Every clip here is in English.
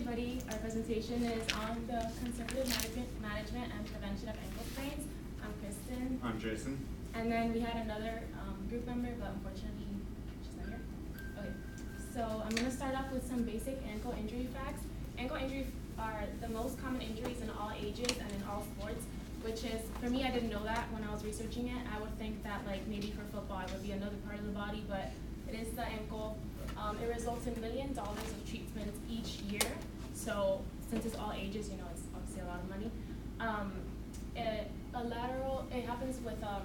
everybody. Our presentation is on the conservative management and prevention of ankle sprains. I'm Kristen. I'm Jason. And then we had another group member, but unfortunately she's not here. Okay, so I'm going to start off with some basic ankle injury facts. Ankle injuries are the most common injuries in all ages and in all sports, which is, for me, I didn't know that when I was researching it. I would think that like maybe for football it would be another part of the body, but it is the ankle. It results in $1 million of treatments each year. So since it's all ages, you know, it's obviously a lot of money. It happens with a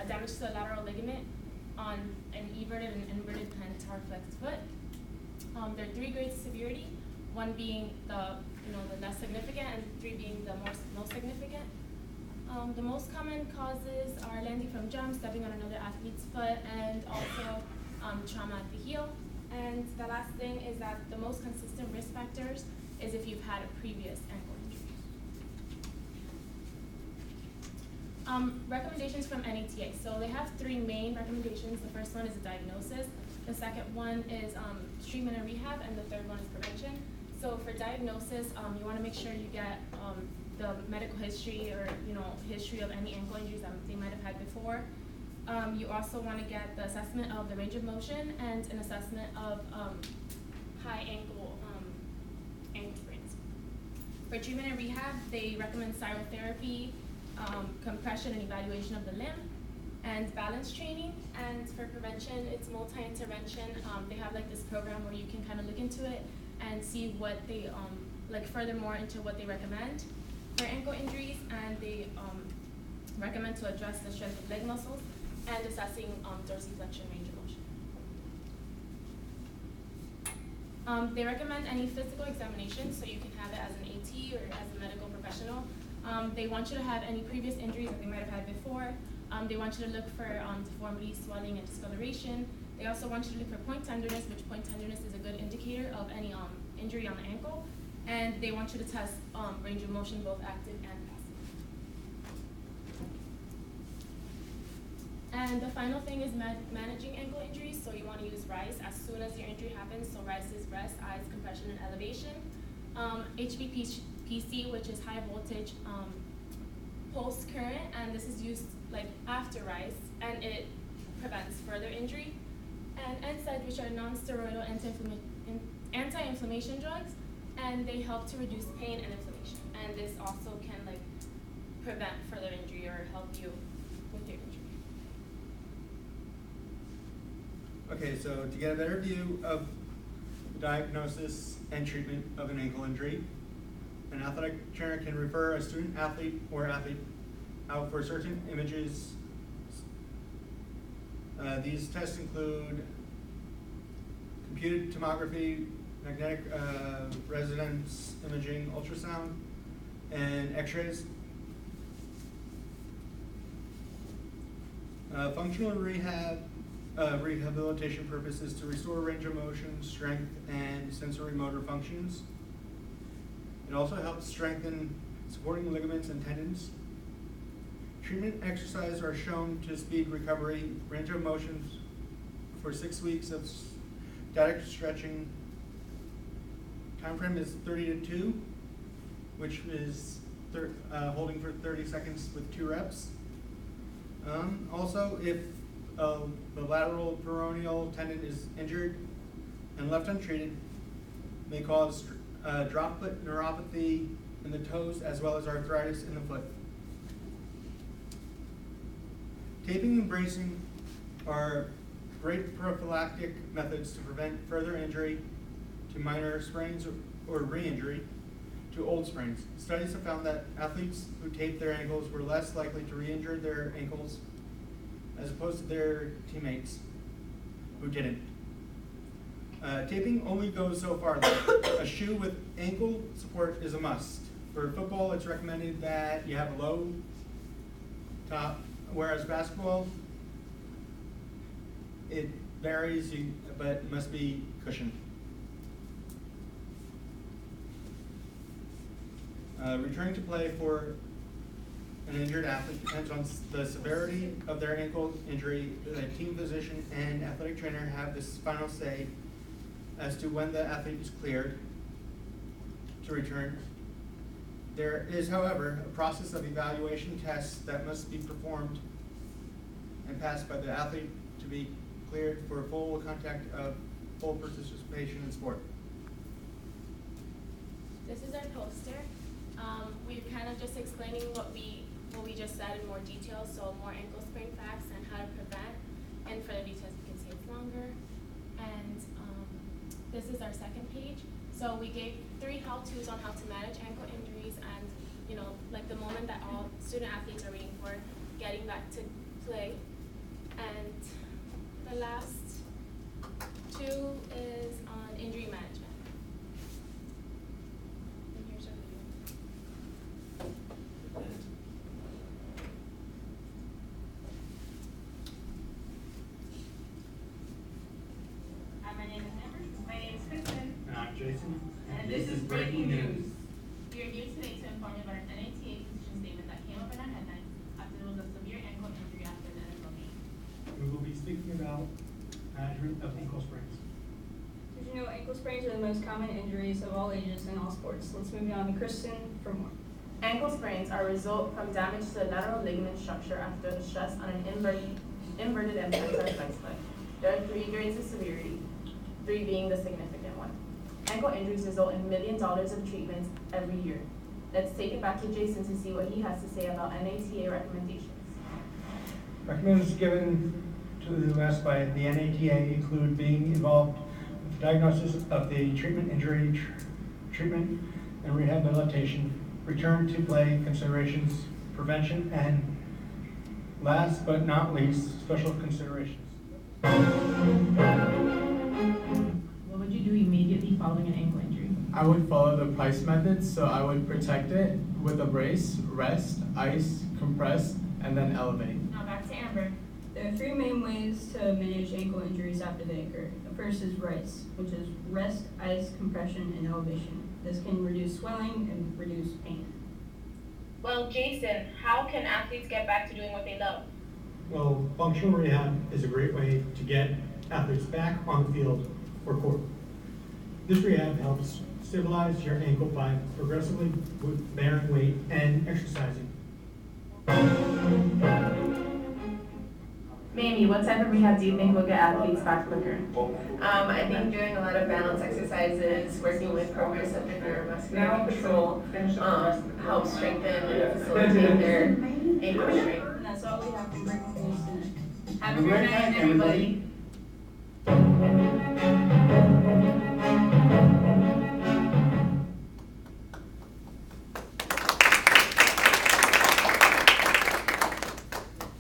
damage to the lateral ligament on an everted and inverted plantar flex foot. There are 3 grades of severity, 1 being the less significant, and 3 being the most significant. The most common causes are landing from jump, stepping on another athlete's foot, and also trauma at the heel. And the last thing is that the most consistent risk factors is if you've had a previous ankle injury. Recommendations from NATA. So they have 3 main recommendations. The first one is a diagnosis. The second one is treatment and rehab, and the third one is prevention. So for diagnosis, you want to make sure you get the medical history or history of any ankle injuries that they might have had before. You also want to get the assessment of the range of motion and an assessment of high ankle sprains. For treatment and rehab, they recommend cryotherapy, compression and evaluation of the limb, and balance training. And for prevention, it's multi-intervention. They have like this program where you can kind of look into it and see what they furthermore into what they recommend for ankle injuries, and they recommend to address the strength of leg muscles and assessing dorsiflexion range of motion. They recommend any physical examination, so you can have it as an AT or as a medical professional. They want you to have any previous injuries that they might have had before. They want you to look for deformity, swelling, and discoloration. They also want you to look for point tenderness, which point tenderness is a good indicator of any injury on the ankle. And they want you to test range of motion, both active and passive. And the final thing is managing ankle injuries. So you want to use RICE as soon as your injury happens. So RICE is rest, eyes, compression, and elevation. HVPC, which is high voltage pulse current, and this is used like after RICE, and it prevents further injury. And NSAIDs, which are non-steroidal anti-inflammation drugs, and they help to reduce pain and inflammation. And this also can like prevent further injury or help you with your injury. Okay, so to get a better view of the diagnosis and treatment of an ankle injury, an athletic trainer can refer a student athlete or athlete out for certain images. These tests include computed tomography, magnetic resonance imaging, ultrasound, and x-rays. Functional rehabilitation purpose is to restore range of motion, strength, and sensory motor functions. It also helps strengthen supporting ligaments and tendons. Treatment exercises are shown to speed recovery. Range of motion for 6 weeks of static stretching. Time frame is 30 to 2, which is holding for 30 seconds with 2 reps. Also, if the lateral peroneal tendon is injured and left untreated, may cause drop foot neuropathy in the toes as well as arthritis in the foot. Taping and bracing are great prophylactic methods to prevent further injury to minor sprains or re-injury to old sprains. Studies have found that athletes who taped their ankles were less likely to re-injure their ankles as opposed to their teammates who didn't. Taping only goes so far though. A shoe with ankle support is a must. For football, it's recommended that you have a low top, whereas basketball, it varies, but it must be cushioned. Returning to play for an injured athlete depends on the severity of their ankle injury. The team physician and athletic trainer have this final say as to when the athlete is cleared. to return. There is, however, a process of evaluation tests that must be performed and passed by the athlete to be cleared for full participation in sport. This is our poster. We're kind of just explaining what we just said in more detail, so more ankle sprain facts and how to prevent. And for the details, you can see it's longer. And this is our second page. So we gave 3 how-tos on how to manage ankle injuries and, like the moment that all student athletes are waiting for, getting back to play. And the last 2 is on injury management. And here's our video. Hi, my name is Amber. My name is Kristen. And I'm Jason. And this is breaking news. We are here today to inform you about an NATA position statement that came up in our headlines after there was a severe ankle injury after an NFL game. We will be speaking about management of ankle sprains. Did you know ankle sprains are the most common injuries of all ages in all sports? Let's move on to Kristen for more. Ankle sprains are a result from damage to the lateral ligament structure after the stress on an inverted impact or flex foot. There are 3 grades of severity, 3 being the significant one. Ankle injuries result in millions of dollars of treatments every year. Let's take it back to Jason to see what he has to say about NATA recommendations. Recommendations given to us by the NATA include being involved with the diagnosis of the treatment, injury, treatment and rehabilitation, return to play considerations, prevention, and last but not least, special considerations. What would you do immediately following an ankle injury? I would follow the Price method, so I would protect it with a brace, rest, ice, compress, and then elevate. Now back to Amber. There are 3 main ways to manage ankle injuries after they occur. The first is RICE, which is rest, ice, compression, and elevation. This can reduce swelling and reduce pain. Well, Jason, how can athletes get back to doing what they love? Well, functional rehab is a great way to get athletes back on the field or court. This rehab helps stabilize your ankle by progressively bearing weight and exercising. Mamie, what type of rehab do you think will get athletes back quicker? I think doing a lot of balance exercises, working with progressive neuromuscular control, helps strengthen and facilitate their ankle strength. And that's all we have for breaking news tonight. Have a great night, everybody.